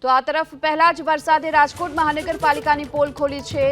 તો આ તરફ પહેલા જ વરસાદે રાજકોટ મહાનગરપાલિકાની પોલ ખોલી છે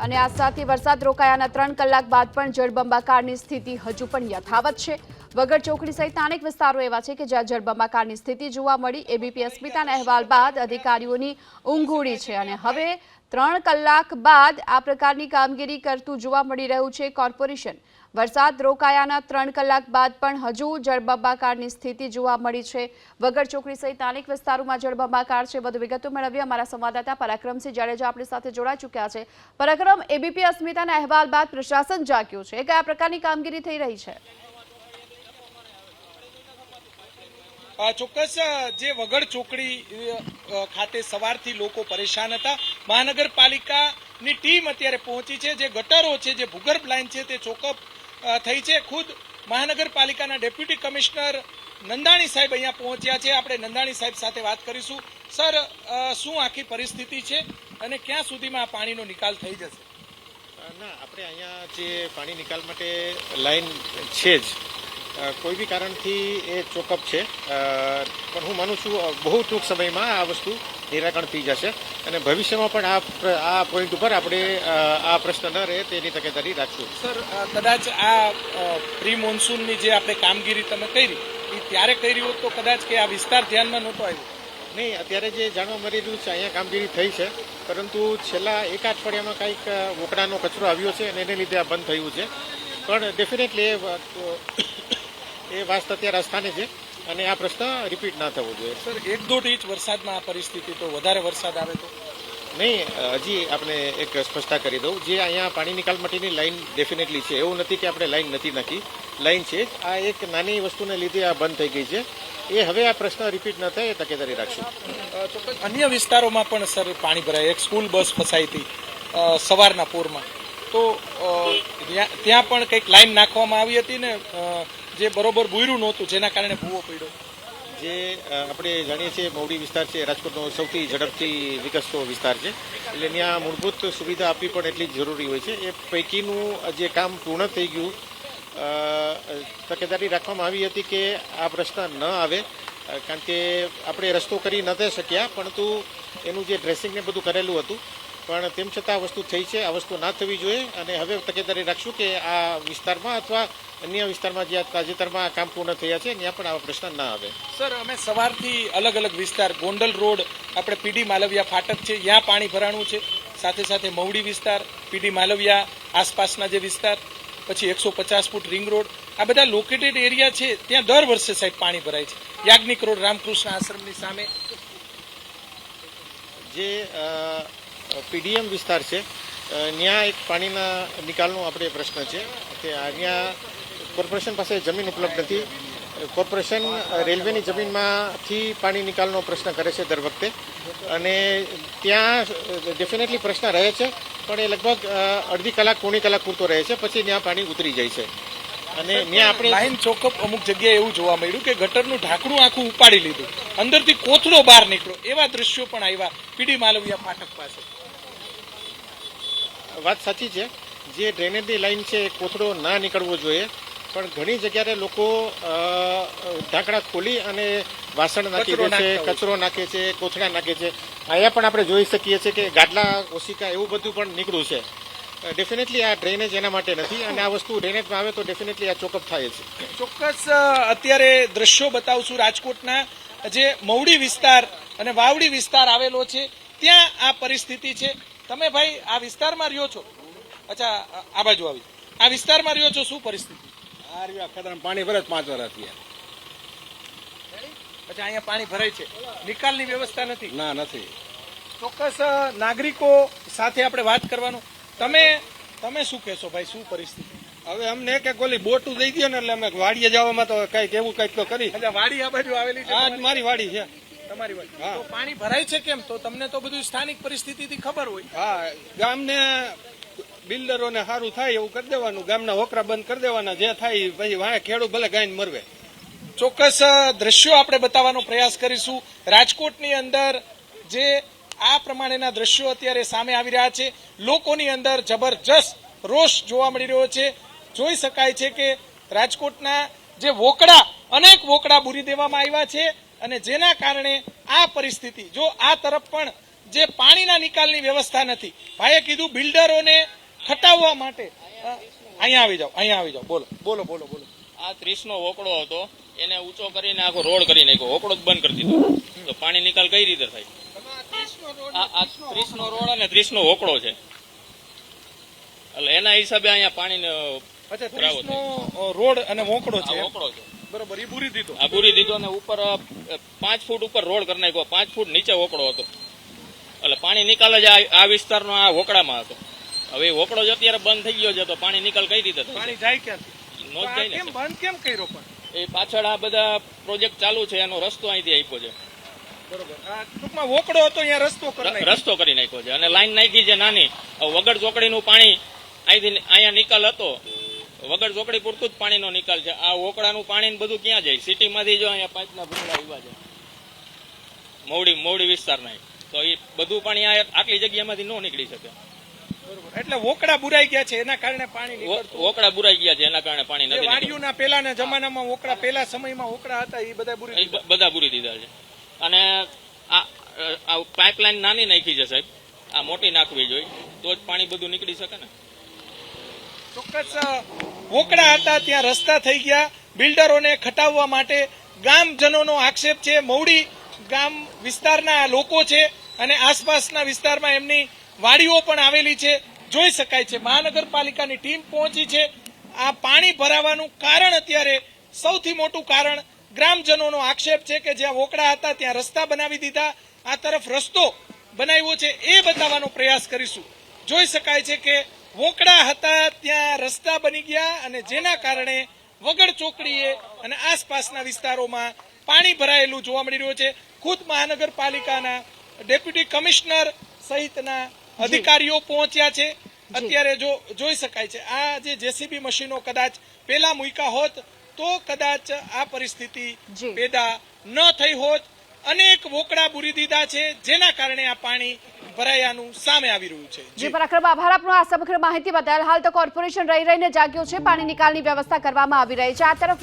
અને આ સાથે વરસાદ રોકાયાના 3 કલાક બાદ પણ જળબંબાકારની સ્થિતિ હજુ પણ યથાવત છે। વગર ચોકડી સહિતના અનેક વિસ્તારો એવા છે કે જ્યાં જળબંબાકારની સ્થિતિ જોવા મળી। એબીપી અસ્મિતાના અહેવાલ બાદ અધિકારીઓની ઊંઘ ઉડી છે અને હવે 3 કલાક બાદ આ પ્રકારની કામગીરી કરતું જોવા મળી રહ્યું છે કોર્પોરેશન। વરસાદ રોકાયાના 3 કલાક બાદ પણ હજુ જળબંબાકારની સ્થિતિ જોવા મળી છે। વગર ચોકડી સહિત અનેક વિસ્તારોમાં જળબંબાકાર છે। વધુ વિગતો મેળવીએ અમારા સંવાદદાતા પરાક્રમસિંહ જાડેજા આપણી સાથે જોડાઈ ચૂક્યા છે। પરાક્રમ, એબીપી અસ્મિતાના અહેવાલ બાદ પ્રશાસન જાગ્યું છે, કયા પ્રકારની કામગીરી થઈ રહી છે? ચોક્કસ જે વગર ચોકડી ખાતે સવારથી લોકો પરેશાન હતા। મહાનગરપાલિકાની ટીમ અત્યારે પહોંચી છે। જે ગટરો છે, જે ભૂગર્ભ લાઈન છે તે ચોકઅપ થઈ છે। ખુદ મહાનગરપાલિકાના ડેપ્યુટી કમિશનર નંદાણી સાહેબ અહીંયા પહોંચ્યા છે। આપણે નંદાણી સાહેબ સાથે વાત કરીશું। સર, શું આખી પરિસ્થિતિ છે અને ક્યાં સુધીમાં આ પાણીનો નિકાલ થઈ જશે? ના, આપણે અહીંયા જે પાણી નિકાલ માટે લાઈન છે જ, કોઈ બી કારણથી એ ચોકઅપ છે, પણ હું માનું છું બહુ ટૂંક સમયમાં આ વસ્તુ નિરાકરણ થઈ જશે અને ભવિષ્યમાં પણ આ પોઈન્ટ ઉપર આપણે આ પ્રશ્ન ન રહે તેની તકેદારી રાખશું। સર, કદાચ આ પ્રી મોન્સૂનની જે આપણે કામગીરી તમે કરી એ ત્યારે કરી હોત તો કદાચ કે આ વિસ્તાર ધ્યાનમાં નહોતો આવ્યો? નહીં, અત્યારે જે જાણવા મળી રહ્યું છે અહીંયા કામગીરી થઈ છે, પરંતુ છેલ્લા એક અઠવાડિયામાં કંઈક વોકડાનો કચરો આવ્યો છે અને એને લીધે આ બંધ થયું છે। પણ ડેફિનેટલી એ વાત અત્યારે અસ્થાને છે અને આ પ્રશ્ન રિપીટ ના થવો જોઈએ। સર, 1-1.5 ઇંચ વરસાદમાં આ પરિસ્થિતિ, તો વધારે વરસાદ આવે તો? નહીં, હજી આપણે એક સ્પષ્ટતા કરી દઉં, જે અહીંયા પાણી નિકાલ માટેની લાઈન ડેફિનેટલી છે, એવું નથી કે આપણે લાઈન નથી નાખી, લાઈન છે। આ એક નાની વસ્તુને લીધે આ બંધ થઈ ગઈ છે, એ હવે આ પ્રશ્ન રિપીટ ન થાય એ તકેદારી રાખશું। ચોક્કસ અન્ય વિસ્તારોમાં પણ સર પાણી ભરાય, એક સ્કૂલ બસ ફસાઈ હતી સવારના પૂરમાં, તો ત્યાં પણ કંઈક લાઈન નાખવામાં આવી હતી ને જે બરોબર બુર્યું નહોતું, જેના કારણે ભૂવો પડ્યો। જે આપણે જાણીએ છીએ મવડી વિસ્તાર છે, રાજકોટનો સૌથી ઝડપથી વિકસતો વિસ્તાર છે, એટલે ત્યાં મૂળભૂત સુવિધા આપવી પણ એટલી જ જરૂરી હોય છે। એ પૈકીનું જે કામ પૂર્ણ થઈ ગયું, તકેદારી રાખવામાં આવી હતી કે આ પ્રશ્ન ન આવે, કારણ કે આપણે રસ્તો કરી નથી શક્યા, પરંતુ એનું જે ડ્રેસિંગ ને બધું કરેલું હતું, પણ તેમ છતાં આ વસ્તુ થઈ છે, આ વસ્તુ ના થવી જોઈએ અને હવે તકેદારી રાખશું કે આ વિસ્તારમાં અથવા અન્ય વિસ્તારમાં જ્યાં તાજેતરમાં કામ પૂર્ણ થયા છે ત્યાં પણ આવા પ્રશ્ન ના આવે। સર, અમે સવારથી અલગ અલગ વિસ્તાર, ગોંડલ રોડ, આપણે પીડી માલવિયા ફાટક છે, ત્યાં પાણી ભરાણું છે, સાથે સાથે મવડી વિસ્તાર, પીડી માલવિયા આસપાસના જે વિસ્તાર, પછી 150 ફૂટ રિંગ રોડ, આ બધા લોકેટેડ એરિયા છે, ત્યાં દર વર્ષે સાહેબ પાણી ભરાય છે। યાજ્ઞિક રોડ રામકૃષ્ણ આશ્રમની સામે જે પીડીએમ વિસ્તાર છે, ત્યાં એક પાણીના નિકાલનો આપણે પ્રશ્ન છે કે અહીંયા કોર્પોરેશન પાસે જમીન ઉપલબ્ધ નથી। કોર્પોરેશન રેલવેની જમીનમાંથી પાણી નિકાલનો પ્રશ્ન કરે છે દર વખતે, અને ત્યાં ડેફિનેટલી પ્રશ્ન રહે છે, પણ એ લગભગ અડધી કલાક પોણી કલાક પૂરતો રહે છે, પછી ત્યાં પાણી ઉતરી જાય છે અને ત્યાં આપણે લાઈન ચોકઅપ અમુક જગ્યાએ એવું જોવા મળ્યું કે ગટરનું ઢાંકણું આખું ઉપાડી લીધું, અંદરથી કોથળો બહાર નીકળ્યો, એવા દ્રશ્યો પણ આવ્યા પીડી માલવિયા ફાટક પાસે। વાત સાચી છે, જે ડ્રેનેજની લાઈન છે એ કોથળો ના નીકળવો જોઈએ, પણ ઘણી જગ્યાએ લોકો ઢાંકણા ખોલી અને વાસણ નાખી દે છે, કચરો નાખે છે, કોથળા નાખે છે। અહીંયા પણ આપણે જોઈ શકીએ છીએ કે ગાડલા, ઓશિકા એવું બધું પણ નીકળ્યું છે। ડેફિનેટલી આ ડ્રેનેજ એના માટે નથી અને આ વસ્તુ ડ્રેનેજમાં આવે તો ડેફિનેટલી આ ચોકઅપ થાય છે। ચોક્કસ અત્યારે દ્રશ્યો બતાવશું રાજકોટના, જે મવડી વિસ્તાર અને વાવડી વિસ્તાર આવેલો છે, ત્યાં આ પરિસ્થિતિ છે। તમે ભાઈ આ વિસ્તારમાં રહ્યો છો? અચ્છા, આ બાજુ આવી, આ વિસ્તારમાં રહ્યો છો, શું પરિસ્થિતિ? આ રહ્યા ખતરામાં પાણી ભરાય 5 વર્ષથી। અચ્છા, અહીંયા પાણી ભરાય છે, નિકાલની વ્યવસ્થા નથી? ના, નથી। ચોક્કસ નાગરિકો સાથે આપણે વાત કરવાનું, તમે શું કહેશો ભાઈ, શું પરિસ્થિતિ? હવે અમને એક ગોલી બોટું દઈ દે ને એટલે અમે વાડીએ જવામાં તો કઈક એવું કઈક તો કરી। અચ્છા, વાડી આ બાજુ આવેલી છે? આ મારી વાડી છે। તમારી વાડી? તો પાણી ભરાય છે કેમ? તો તમને તો બધું સ્થાનિક પરિસ્થિતિથી ખબર હોય। હા, ગામને બિલ્ડરોને સારું થાય એવું કરી દેવાનું, ગામના હોકરા બંધ કરી દેવાના, જે થાય પછી વાંહે ખેડૂત ભલે ગાયને મરવે। ચોક્કસ દ્રશ્યો આપણે બતાવવાનો પ્રયાસ કરીશું। રાજકોટની અંદર જે આ પ્રમાણેના દ્રશ્યો અત્યારે સામે આવી રહ્યા છે, લોકોની અંદર જબરજસ્ત રોષ જોવા મળી રહ્યો છે। જોઈ શકાય છે કે રાજકોટના જે વોકડા, અનેક વોકડા બુરી દેવામાં આવ્યા છે અને જેના કારણે આ પરિસ્થિતિ જો આ તરફ પણ જે પાણીના નિકાલની વ્યવસ્થા નથી, ભાઈએ કીધું બિલ્ડરોને ખટાવવા માટે અહીંયા આવી જાઓ બોલો. આ 30 નો વોકડો હતો, એને ઊંચો કરીને આખો રોડ કરી નાખ્યો, વોકડો જ બંધ કરી દીધો, તો પાણી નિકાલ કઈ રીતે થાય? આ 30 નો રોડ અને 30 નો વોકડો છે, એટલે એના હિસાબે અહીંયા પાણીનો ભરાવો થાય. રોડ અને વોકડો આ છે વોકડો છે, બરોબર, એ પૂરી દીધો. આ પૂરી દીધો અને ઉપર 5 ફૂટ ઉપર રોડ કરી નાખ્યો, 5 ફૂટ નીચે વોકડો હતો, એટલે પાણી નિકાલ જ આ વિસ્તારનો આ વોકડામાં હતો. હવે એ વોકડો જ અત્યારે બંધ થઈ ગયો છે, તો પાણી નિકાલ કઈ રીતે થાય? પાણી જાય ક્યાંથી? નો જ જાય ને. કેમ બંધ કેમ કર્યો પણ? એ પાછળ આ બધા પ્રોજેક્ટ ચાલુ છે, એનો રસ્તો અહીંથી આપ્યો છે, બરોબર, આ ટૂંકમાં વોકડો હતો અહીંયા રસ્તો કરી નાખ્યો. રસ્તો કરી નાખ્યો છે અને લાઈન નાખી છે નાની. વગર ચોકડીનું પાણી અહીંથી અહીંયા નિકાલ હતો, વગર ચોકડી પૂરતું જ પાણીનો નિકાલ છે. આ વોકડાનું પાણી બધું ક્યાં જાય? સિટીમાંથી જો અહીંયા પાઇપના ભૂંગળા આવ્યા છે મોવડી વિસ્તારના, તો એ બધું પાણી આટલી જગ્યામાંથી ન નીકળી શકે. બરોબર, એટલે વોકડા બુરાઈ ગયા છે એના કારણે પાણી નીકળતું. વોકડા બુરાઈ ગયા છે એના કારણે પાણી નથી નીકળતું. વાડીઓના પેલાના જમાનામાં વોકડા, પેલા સમયમાં વોકડા હતા એ બધા બુરી દીધા. બધા પૂરી દીધા છે. અને આ પાઇપલાઇન નાની નાખી છે સાહેબ, આ મોટી નાખવી જોઈએ તો જ પાણી બધું નીકળી શકે ને. ચોક્કસ વોકડા હતા ત્યાં રસ્તા થઈ ગયા બિલ્ડરોને ખટાવવા માટે. ગામજનોનો આક્ષેપ છે, મવડી ગામ વિસ્તારના લોકો છે અને આસપાસના વિસ્તારમાં એમની વાડીઓ પણ આવેલી છે. જોઈ શકાય છે મહાનગરપાલિકાની ટીમ પહોંચી છે. આ પાણી ભરાવાનું કારણ અત્યારે સૌથી મોટું કારણ ગ્રામજનોનો આક્ષેપ છે કે જ્યાં વોકડા હતા ત્યાં રસ્તા બનાવી દીધા, આ તરફ રસ્તો બનાવ્યો છે એ બતાવવાનો પ્રયાસ કરીશું. જોઈ શકાય છે કે વોકડા હતા ત્યાં રસ્તા બની ગયા અને જેના કારણે વગર ચોકડીએ અને આસપાસના વિસ્તારોમાં પાણી ભરાયેલું જોવા મળી રહ્યું છે. ખુદ મહાનગરપાલિકાના ડેપ્યુટી કમિશનર સહિતના અધિકારીઓ પહોંચ્યા છે. અત્યારે જોઈ શકાય છે આ જે જેસીબી મશીનો કદાચ પેલા મૂક્યા હોત તો કદાચ આ પરિસ્થિતિ પેદા ન થઈ હોત. અનેક વોકડા બુરી દીધા છે જેના કારણે આ પાણી ભરાયાનું સામે આવી રહ્યું છે. જી પરાક્રમ, આભાર આપનો આ સમગ્ર માહિતી બદલ. હાલ તો કોર્પોરેશન રહીને જાગ્યો છે, પાણી નિકાલની વ્યવસ્થા કરવામાં આવી રહી છે. આ તરફ